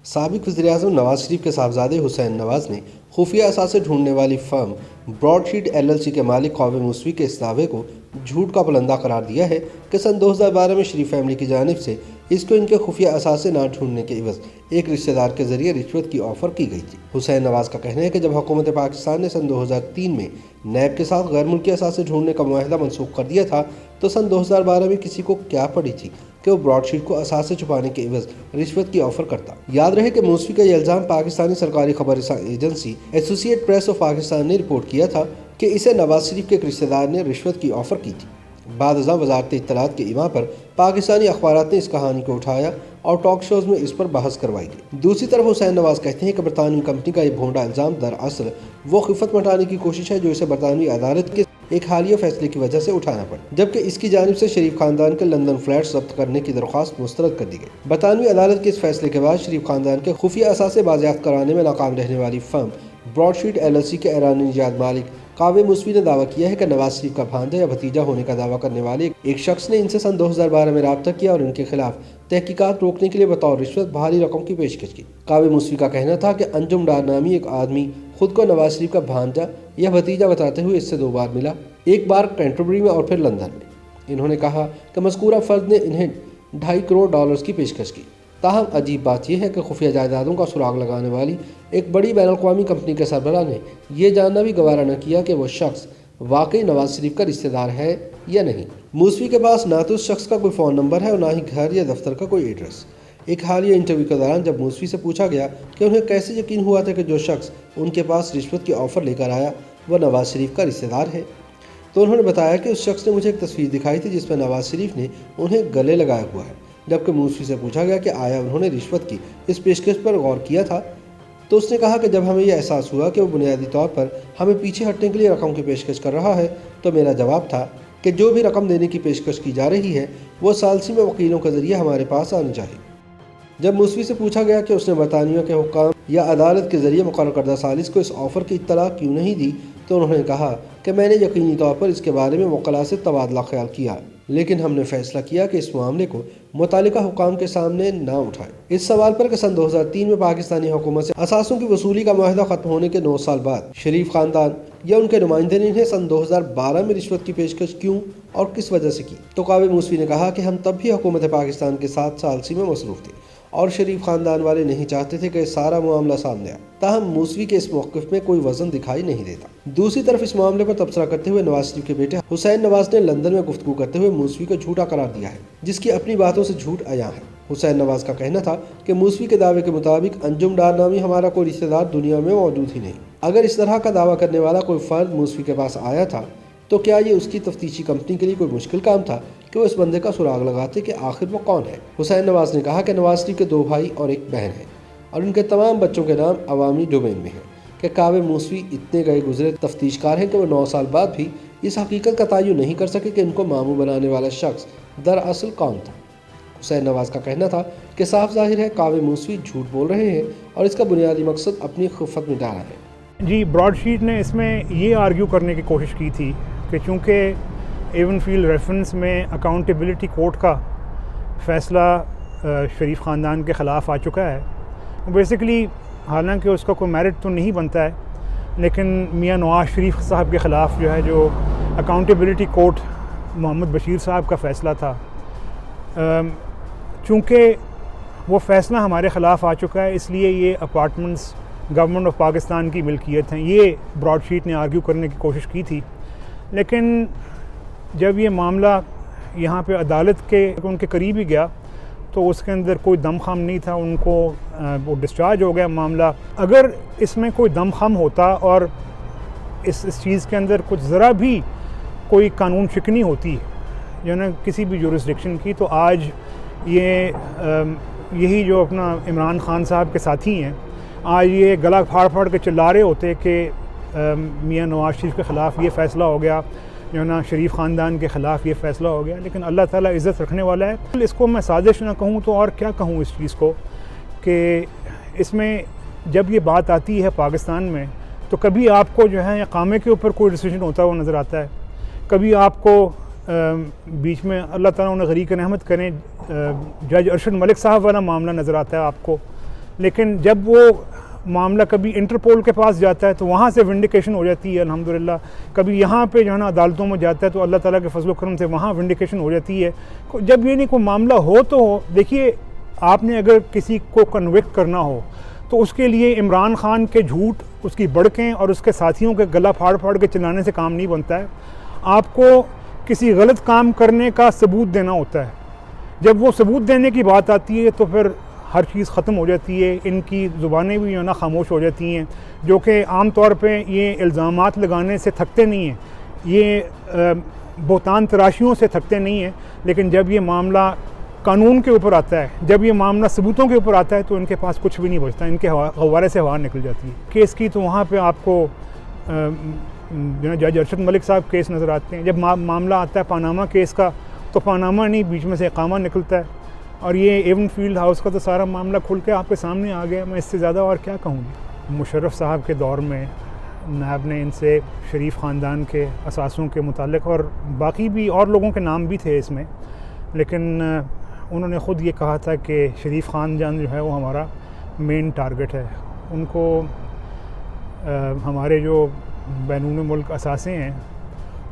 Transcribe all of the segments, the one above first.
साबिक वज़ीर-ए-आज़म नवाज शरीफ के साहबजादे हुसैन नवाज ने खुफिया असासे ढूंढने वाली फर्म ब्रॉडशीट LLC के मालिक क़ाविम मूसवी के इस दावे को झूठ का बुलंदा करार दिया है कि सन 2012 में शरीफ फैमिली की जानिब से इसको इनके खुफिया असासे ना ढूंढने के इवज़ एक रिश्तेदार के जरिए रिश्वत की ऑफ़र की गई थी। हुसैन नवाज का कहना है कि जब हुकूमत पाकिस्तान ने सन 2003 में नैब के साथ गैर मुल्की असासे ढूंढने का मुआहदा मनसूख कर दिया था तो सन 2012 में किसी को क्या पड़ी थी कि वो ब्रॉडशीट को असासे छुपाने के इवज़ रिश्वत की ऑफ़र करता। याद रहे कि मूसवी का यह इल्ज़ाम पाकिस्तानी सरकारी खबर agency associate press of Pakistan ने रिपोर्ट किया था कि इसे नवाज शरीफ के एक रिश्तेदार ने रिश्वत की ऑफ़र की थी। बाद वजारत इत्तलात के इमा पर पाकिस्तानी अखबारात ने इस कहानी को उठाया और टॉक शोज़ में इस पर बहस करवाई गई। दूसरी तरफ हुसैन नवाज कहते हैं कि बरतानवी कंपनी का ये भोंडा इल्ज़ाम दरअसल वो खिफत मटाने की कोशिश है जो इसे बरतानवी अदालत के एक हालिया फैसले की वजह से उठाना पड़ा, जबकि इसकी जानिब से शरीफ खानदान के लंदन फ्लैट जब्त करने की दरख्वास्त मुस्तरद कर दी गई। बरतानवी अदालत के इस फैसले के बाद शरीफ खानदान के खुफिया असासे बाजियाफ्त कराने में नाकाम रहने वाली फर्म ब्रॉडशीट LLC के ईरानी निजात मालिक क़ाविम मूसवी ने दावा किया है कि नवाज शरीफ का भांजा या भतीजा होने का दावा करने वाले एक शख्स ने इनसे सन 2012 में रब्ता किया और इनके खिलाफ तहकीकात रोकने के लिए बतौर रिश्वत भारी रकम की पेशकश की। क़ाविम मूसवी का कहना था कि अंजुम डार नामी एक आदमी खुद को नवाज शरीफ का भांजा या भतीजा बताते हुए इससे 2 बार मिला, एक बार कैंटरबरी में और फिर लंदन में। इन्होंने कहा कि मज़कूरा फ़र्द ने इन्हें $2.5 करोड़ की पेशकश की। ताहम अजीब बात यह है कि खुफिया जायदादों का सुराग लगाने वाली एक बड़ी बैनुल-अक़वामी कंपनी के सरबराह ने यह जानना भी गवारा न किया कि वो शख्स वाकई नवाज शरीफ का रिश्तेदार है या नहीं। मूसवी के पास ना तो उस शख्स का कोई फ़ोन नंबर है और ना ही घर या दफ्तर का कोई एड्रेस। एक हालिया इंटरव्यू के दौरान जब मूसवी से पूछा गया कि उन्हें कैसे यकीन हुआ था कि जो शख्स उनके पास रिश्वत की ऑफ़र लेकर आया वह नवाज शरीफ का रिश्तेदार है, तो उन्होंने बताया कि उस शख्स ने मुझे एक तस्वीर दिखाई थी जिसमें नवाज शरीफ ने उन्हें गले लगाया हुआ है। जबकि मूसवी से पूछा गया कि आया उन्होंने रिश्वत की इस पेशकश पर गौर किया था, तो उसने कहा कि जब हमें यह एहसास हुआ कि वो बुनियादी तौर पर हमें पीछे हटने के लिए रकम की पेशकश कर रहा है, तो मेरा जवाब था कि जो भी रकम देने की पेशकश की जा रही है वो सालसी में वकीलों के ज़रिए हमारे पास आनी चाहिए। जब मूसवी से पूछा गया कि उसने बरतानिया के हुक्काम या अदालत के ज़रिए मुकर्रर करदा सालिस को इस ऑफ़र की इत्तला क्यों नहीं दी, तो उन्होंने कहा कि मैंने यकीनी तौर पर इसके बारे में वकला से तबादला ख्याल किया, लेकिन हमने फैसला किया कि इस मामले को मुतालिका हुकाम के सामने ना उठाएं। इस सवाल पर कि सन 2003 में पाकिस्तानी हुकूमत से असासों की वसूली का मुआहदा खत्म होने के 9 साल बाद शरीफ खानदान या उनके नुमाइंदे ने इन्हें सन 2012 में रिश्वत की पेशकश क्यों और किस वजह से की, तो क़ाविम मूसवी ने कहा कि हम तब भी हुकूमत पाकिस्तान के साथ सालसी में मसरूफ़ थे और शरीफ खानदान वाले नहीं चाहते थे कि सारा मामला सामने आए। ताहम मूसवी के इस मौक़िफ़ में कोई वजन दिखाई नहीं देता। दूसरी तरफ इस मामले पर तबसरा करते हुए नवाज शरीफ के बेटे हुसैन नवाज ने लंदन में गुफ्तगू करते हुए मूसवी को झूठा करार दिया है, जिसकी अपनी बातों से झूठ आया है। हुसैन नवाज का कहना था कि मूसवी के दावे के मुताबिक अंजुम डार नामी हमारा कोई रिश्तेदार दुनिया में मौजूद ही नहीं। अगर इस तरह का दावा करने वाला कोई फ़र्द मूसवी के पास आया था तो क्या ये उसकी तफ्तीशी कंपनी के लिए कोई मुश्किल काम था कि वो इस बंदे का सुराग लगाते कि आखिर वो कौन है। हुसैन नवाज ने कहा कि नवाज शरीफ के 2 भाई और 1 बहन है और उनके तमाम बच्चों के नाम अवामी डोमेन में हैं कि क़ाविम मूसवी इतने गए गुजरे तफ्तीशकार हैं कि वो 9 साल बाद भी इस हकीकत का तयन नहीं कर सके कि इनको मामू बनाने वाला शख्स दरअसल कौन था। हुसैन नवाज का कहना था कि साफ जाहिर है क़ाविम मूसवी झूठ बोल रहे हैं और इसका बुनियादी मकसद अपनी खिफत मिटाना है। जी, ब्रॉडशीट ने इसमें ये आर्ग्यू करने की कोशिश की थी कि चूँकि एवन फील्ड रेफरेंस में अकाउंटेबिलिटी कोर्ट का फ़ैसला शरीफ ख़ानदान के ख़िलाफ़ आ चुका है, बेसिकली हालांकि उसका कोई मेरिट तो नहीं बनता है, लेकिन मियां नवाज शरीफ साहब के ख़िलाफ़ जो है जो अकाउंटेबिलिटी कोर्ट मोहम्मद बशीर साहब का फ़ैसला था, चूँकि वो फ़ैसला हमारे ख़िलाफ़ आ चुका है, इसलिए ये अपार्टमेंट्स गवर्नमेंट ऑफ पाकिस्तान की मिल्कियत हैं। ये ब्रॉडशीट ने आर्ग्यू करने की कोशिश की थी, लेकिन जब ये मामला यहाँ पे अदालत के उनके करीब ही गया तो उसके अंदर कोई दमखम नहीं था, उनको वो डिस्चार्ज हो गया मामला। अगर इसमें कोई दमखम होता और इस चीज़ के अंदर कुछ ज़रा भी कोई कानून शिकनी होती जो ना किसी भी जुरिस्डिक्शन की, तो आज यही जो अपना इमरान खान साहब के साथी हैं, आज ये गला फाड़ फाड़ के चिल्ला रहे होते कि मियां नवाज शरीफ के ख़िलाफ़ ये फ़ैसला हो गया, जो ना शरीफ ख़ानदान के ख़िलाफ़ ये फ़ैसला हो गया। लेकिन अल्लाह ताला इज़्ज़त रखने वाला है। इसको मैं साजिश ना कहूँ तो और क्या कहूँ इस चीज़ को, कि इसमें जब ये बात आती है पाकिस्तान में तो कभी आपको जो है इक़ामे के ऊपर कोई डिसीजन होता हुआ नज़र आता है, कभी आपको बीच में अल्लाह ताला उन्हें गरीक रहमत करें जज अरशद मलिक साहब वाला मामला नज़र आता है आपको, लेकिन जब वो मामला कभी इंटरपोल के पास जाता है तो वहाँ से विंडिकेशन हो जाती है अल्हम्दुलिल्लाह। कभी यहाँ पे जो है ना अदालतों में जाता है तो अल्लाह ताला के फजल करम से वहाँ विंडिकेशन हो जाती है। जब ये नहीं कोई मामला हो तो हो, देखिए आपने अगर किसी को कन्विक्ट करना हो तो उसके लिए इमरान खान के झूठ, उसकी बड़कें और उसके साथियों के गला फाड़ फाड़ के चिल्लाने से काम नहीं बनता है। आपको किसी गलत काम करने का सबूत देना होता है। जब वो सबूत देने की बात आती है तो फिर हर चीज़ ख़त्म हो जाती है। इनकी ज़ुबानें भी जो है ना खामोश हो जाती हैं, जो कि आम तौर पे ये इल्ज़ामात लगाने से थकते नहीं हैं, ये बोतान तराशियों से थकते नहीं हैं। लेकिन जब ये मामला कानून के ऊपर आता है, जब ये मामला सबूतों के ऊपर आता है तो इनके पास कुछ भी नहीं बचता, इनके हवाले से हवा निकल जाती है केस की। तो वहाँ पे आपको जो है जज अरशद मलिक साहब केस नज़र आते हैं। जब मामला आता है पानामा केस का तो पानामा नहीं, बीच में से इकामा निकलता है। और ये एवन फील्ड हाउस का तो सारा मामला खुल के आपके सामने आ गया। मैं इससे ज़्यादा और क्या कहूँगी। मुशर्रफ साहब के दौर में नायब ने इनसे शरीफ ख़ानदान के असासों के मुतालिक, और बाकी भी और लोगों के नाम भी थे इसमें, लेकिन उन्होंने ख़ुद ये कहा था कि शरीफ ख़ानदान जो है वो हमारा मेन टारगेट है। उनको हमारे जो बैरून मुल्क असासे हैं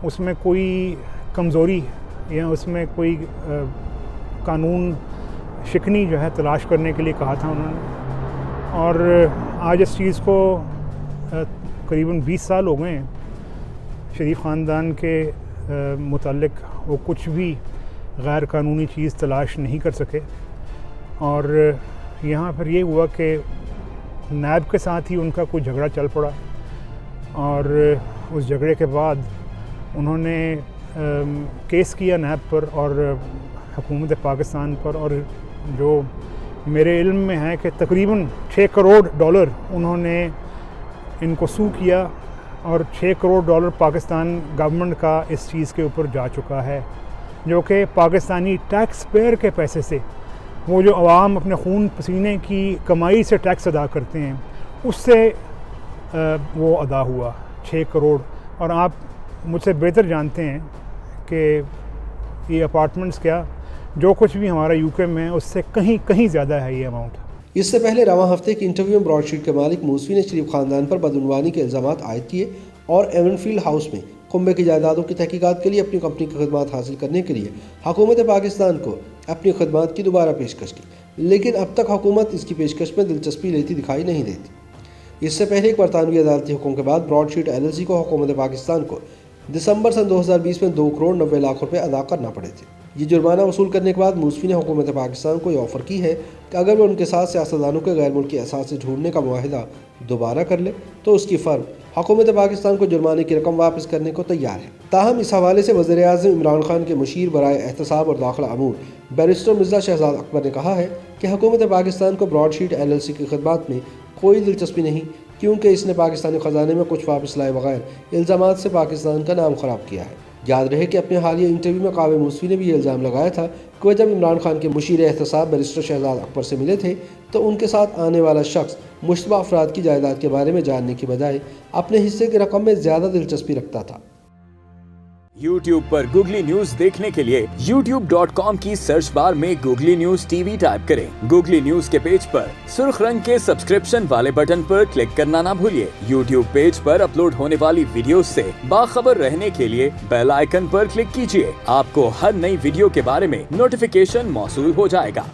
उसमें कोई कमज़ोरी या उसमें कोई कानून शिकनी जो है तलाश करने के लिए कहा था उन्होंने। और आज इस चीज़ को करीबन 20 साल हो गए हैं। शरीफ ख़ानदान के मुतालिक वो कुछ भी गैर कानूनी चीज़ तलाश नहीं कर सके। और यहाँ फिर ये हुआ कि नायब के साथ ही उनका कोई झगड़ा चल पड़ा, और उस झगड़े के बाद उन्होंने केस किया नायब पर और हुकूमत पाकिस्तान पर। और जो मेरे इल्म में है कि तकरीबन $6 करोड़ उन्होंने इनको सू किया, और $6 करोड़ पाकिस्तान गवर्नमेंट का इस चीज़ के ऊपर जा चुका है, जो कि पाकिस्तानी टैक्स पेयर के पैसे से, वो जो अवाम अपने खून पसीने की कमाई से टैक्स अदा करते हैं, उससे वो अदा हुआ 6 करोड़। और आप मुझसे बेहतर जानते हैं कि ये अपार्टमेंट्स क्या, जो कुछ भी हमारा यूके में है उससे कहीं कहीं ज़्यादा है ये अमाउंट। इससे पहले रवां हफ्ते के इंटरव्यू में ब्रॉडशीट के मालिक मूसवी ने शरीफ खानदान पर बदउनवानी के इल्ज़ामात आयद किए और एवनफील्ड हाउस में कुंबे की जायदादों की तहकीकात के लिए अपनी कंपनी की खदमात हासिल करने के लिए हुकूमत पाकिस्तान को अपनी खदमात की दोबारा पेशकश की, लेकिन अब तक हुकूमत इसकी पेशकश में दिलचस्पी लेती दिखाई नहीं देती। इससे पहले एक बरतानवी अदालती हुक्म के बाद ब्रॉडशीट LLC को हुकूमत पाकिस्तान को दिसंबर सन 2020 में 2 करोड़ 90 लाख रुपए अदा करना पड़े थे। ये जुर्माना वसूल करने के बाद मूसवी ने हुकूमत पाकिस्तान को ये ऑफ़र की है कि अगर वो उनके साथ सियासतदानों के गैर मुल्की असास से ढूंढने का मुआहिदा दोबारा कर ले तो उसकी फ़र्म हुकूमत पाकिस्तान को जुर्माने की रकम वापस करने को तैयार है। ताहम इस हवाले से वज़ीर-ए-आज़म इमरान खान के मुशीर बराए एहतसाब और दाखिला अमूर बैरिस्टर मिर्ज़ा शहजाद अकबर ने कहा है कि हुकूमत पाकिस्तान को ब्रॉडशीट LLC की खदमात में कोई दिलचस्पी नहीं, क्योंकि इसने पाकिस्तानी ख़जाने में कुछ वापस लाए बगैर इल्ज़ामात से पाकिस्तान का नाम ख़राब किया है। याद रहे कि अपने हालिया इंटरव्यू में कावे मूसवी ने भी ये इल्ज़ाम लगाया था कि वह जब इमरान खान के मुशीर एहतसाब बैरिस्टर शहजाद अकबर से मिले थे तो उनके साथ आने वाला शख्स मुश्तबा अफराद की जायदाद के बारे में जानने की बजाय अपने हिस्से की रकम में ज़्यादा दिलचस्पी रखता था। YouTube पर गूगली न्यूज देखने के लिए youtube.com की सर्च बार में गूगली न्यूज TV टाइप करें। गूगली न्यूज के पेज पर सुर्ख रंग के सब्सक्रिप्शन वाले बटन पर क्लिक करना ना भूलिए। YouTube पेज पर अपलोड होने वाली वीडियोस से बाखबर रहने के लिए बेल आइकन पर क्लिक कीजिए। आपको हर नई वीडियो के बारे में नोटिफिकेशन मौसूल हो जाएगा।